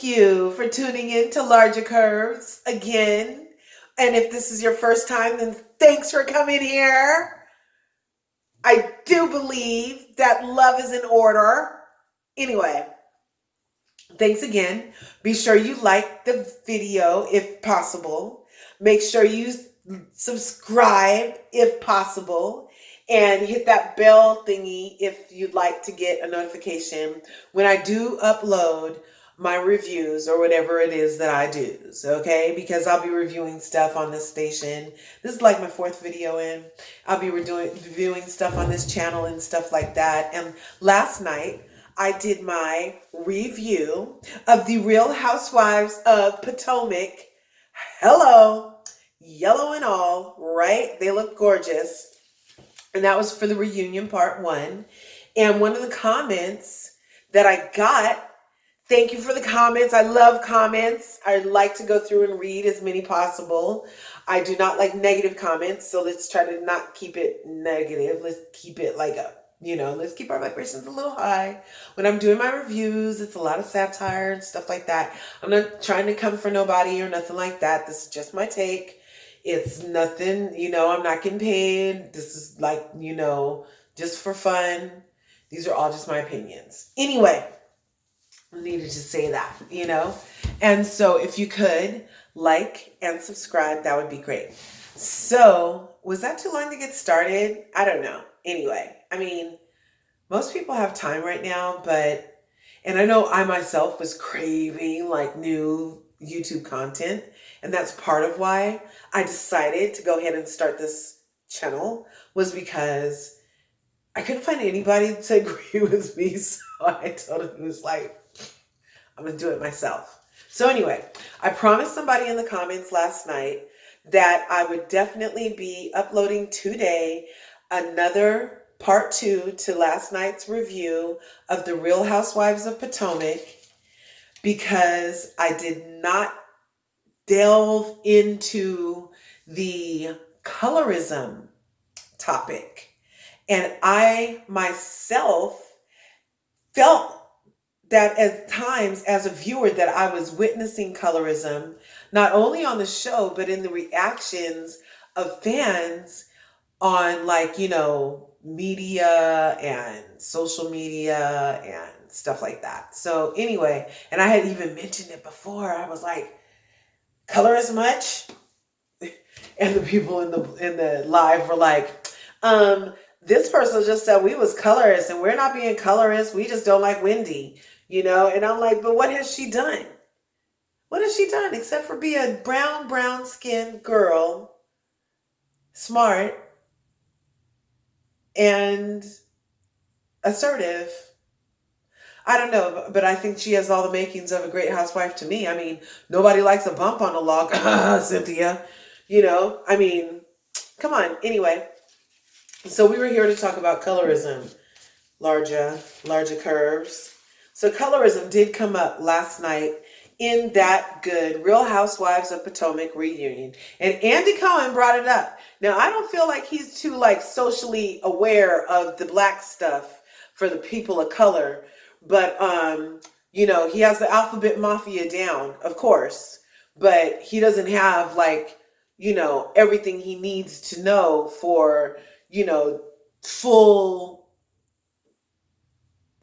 Thank you for tuning in to Lrgacurves again. And if this is your first time, then thanks for coming here. I do believe that love is in order. Anyway, thanks again. Be sure you like the video if possible. Make sure you subscribe if possible. And hit that bell thingy if you'd like to get a notification when I do upload my reviews or whatever it is that I do. Okay? Because I'll be reviewing stuff on this station. This is like my 4th video in. I'll be reviewing stuff on this channel and stuff like that. And last night, I did my review of the Real Housewives of Potomac. Hello. Yellow and all, right? They look gorgeous. And that was for the reunion part 1. And one of the comments that I got, thank you for the comments. I love comments. I like to go through and read as many possible. I do not like negative comments. So let's try to not keep it negative. Let's keep it like let's keep our vibrations a little high. When I'm doing my reviews, it's a lot of satire and stuff like that. I'm not trying to come for nobody or nothing like that. This is just my take. It's nothing, I'm not getting paid. This is like, just for fun. These are all just my opinions. Anyway, I needed to say that, And so if you could like and subscribe, that would be great. So was that too long to get started? I don't know. Anyway, most people have time right now, and I know I myself was craving like new YouTube content. And that's part of why I decided to go ahead and start this channel, was because I couldn't find anybody to agree with me. So I totally was like, I'm going to do it myself. So anyway, I promised somebody in the comments last night that I would definitely be uploading today another part 2 to last night's review of the Real Housewives of Potomac, because I did not delve into the colorism topic. And I myself felt that at times as a viewer that I was witnessing colorism, not only on the show, but in the reactions of fans on media and social media and stuff like that. So anyway, and I had even mentioned it before. I was like, colorist much? And the people in the live were like, this person just said we was colorist and we're not being colorist. We just don't like Wendy, And I'm like, but what has she done? What has she done except for be a brown skinned girl, smart and assertive? I don't know, but I think she has all the makings of a great housewife to me. Nobody likes a bump on a log, Cynthia. Come on. Anyway, so we were here to talk about colorism, Lrgacurves. So colorism did come up last night in that good Real Housewives of Potomac reunion. And Andy Cohen brought it up. Now, I don't feel like he's too socially aware of the black stuff for the people of color. But, he has the alphabet mafia down, of course, but he doesn't have everything he needs to know for, full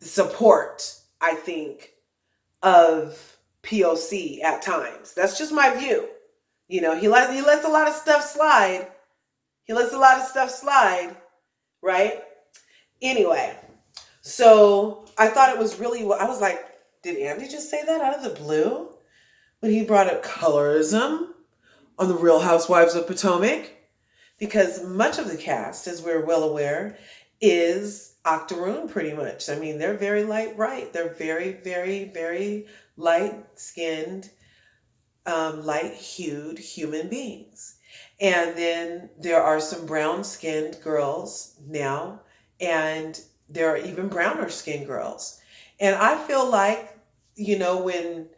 support, I think, of POC at times. That's just my view. He lets a lot of stuff slide. Right? Anyway. So I thought it was really, I was like, did Andy just say that out of the blue when he brought up colorism on the Real Housewives of Potomac? Because much of the cast, as we're well aware, is octoroon pretty much. They're very light bright. They're very, very, very light-skinned, light-hued human beings. And then there are some brown-skinned girls now, and there are even browner skinned girls. And I feel like, when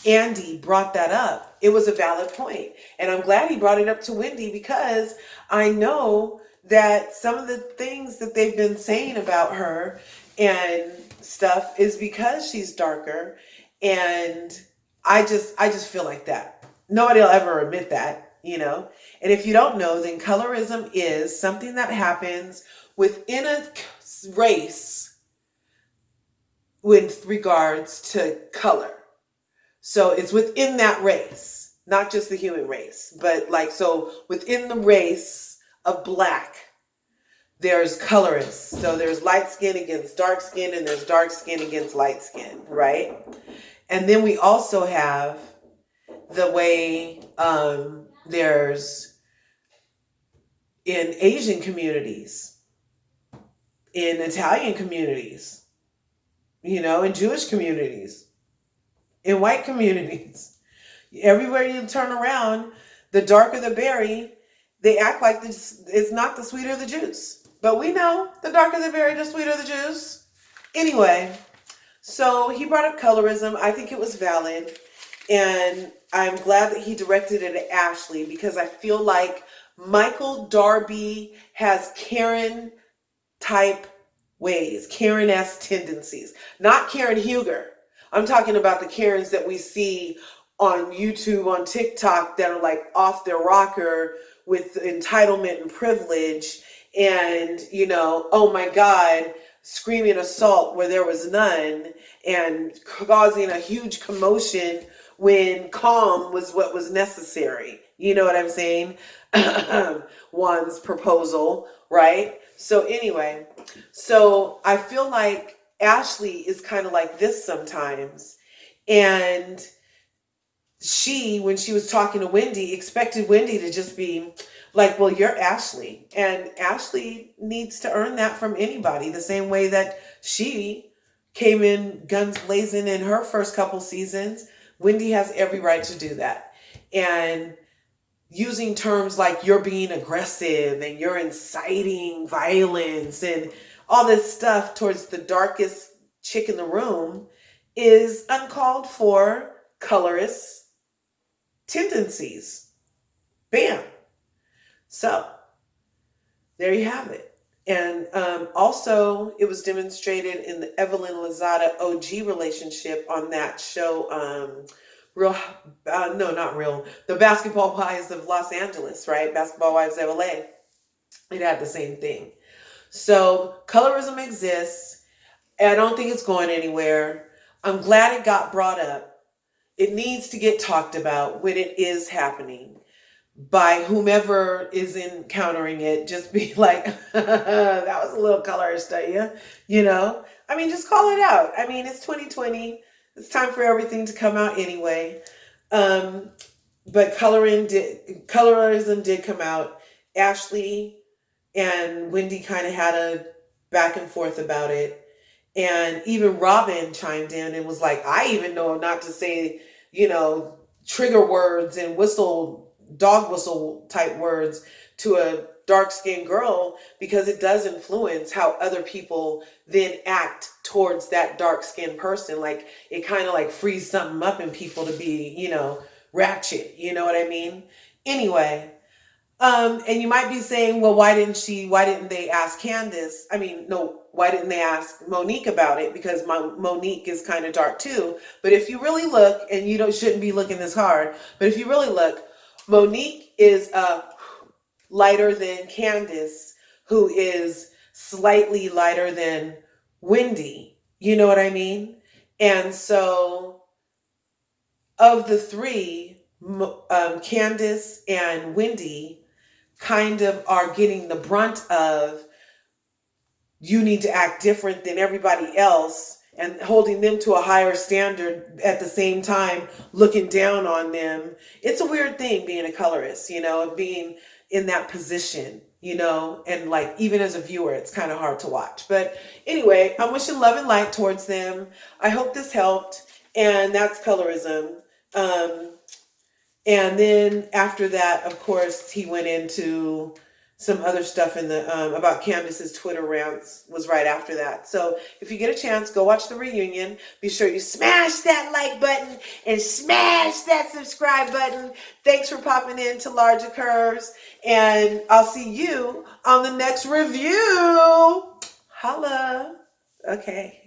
Andy brought that up, it was a valid point. And I'm glad he brought it up to Wendy, because I know that some of the things that they've been saying about her and stuff is because she's darker And I just feel like that. Nobody will ever admit that, you know. And if you don't know, then colorism is something that happens within a race with regards to color. So it's within that race, not just the human race, but like, so within the race of black, there's colorists. So there's light skin against dark skin, and there's dark skin against light skin, right? And then we also have the way there's in Asian communities, in Italian communities, you know, in Jewish communities, in white communities. Everywhere you turn around, the darker the berry, they act like this, it's not the sweeter the juice. But we know the darker the berry, the sweeter the juice. Anyway, so he brought up colorism. I think it was valid. And I'm glad that he directed it at Ashley, because I feel like Michael Darby has Karen type ways, Karen-esque tendencies. Not Karen Huger. I'm talking about the Karens that we see on YouTube, on TikTok, that are like off their rocker with entitlement and privilege, and, you know, oh my God, screaming assault where there was none, and causing a huge commotion when calm was what was necessary. You know what I'm saying? One's proposal, right? So anyway, so I feel like Ashley is kind of like this sometimes. And she, when she was talking to Wendy, expected Wendy to just be like, well, you're Ashley. And Ashley needs to earn that from anybody, the same way that she came in guns blazing in her first couple seasons. Wendy has every right to do that. And using terms like you're being aggressive and you're inciting violence and all this stuff towards the darkest chick in the room is uncalled for colorist tendencies. Bam. So there you have it. And also, it was demonstrated in the Evelyn Lozada OG relationship on that show, The Basketball Wives of Los Angeles, right? Basketball Wives of LA. It had the same thing. So colorism exists. I don't think it's going anywhere. I'm glad it got brought up. It needs to get talked about when it is happening by whomever is encountering it. Just be like, that was a little colorist, you know? I mean, just call it out. I mean, it's 2020. It's time for everything to come out anyway. But colorism did come out. Ashley and Wendy kind of had a back and forth about it. And even Robin chimed in and was like, I even know not to say, you know, trigger words and dog whistle type words to a dark-skinned girl, because it does influence how other people then act towards that dark-skinned person. Like, it kind of like frees something up in people to be, you know, ratchet. You know what I mean? Anyway, and you might be saying, well, why didn't they ask Candace? I mean, no, why didn't they ask Monique about it? Because Monique is kind of dark too. But if you really look, and you shouldn't be looking this hard, but if you really look, Monique is lighter than Candace, who is slightly lighter than Wendy. You know what I mean? And so of the three, Candace and Wendy kind of are getting the brunt of, you need to act different than everybody else, and holding them to a higher standard at the same time, looking down on them. It's a weird thing being a colorist, you know, being in that position, you know, and like, even as a viewer, it's kind of hard to watch. But anyway, I'm wishing love and light towards them. I hope this helped. And that's colorism. And then after that, of course, he went into some other stuff in the about Candace's Twitter rants was right after that. So if you get a chance, go watch the reunion. Be sure you smash that like button and smash that subscribe button. Thanks for popping in to Lrgacurves, and I'll see you on the next review. Holla. Okay.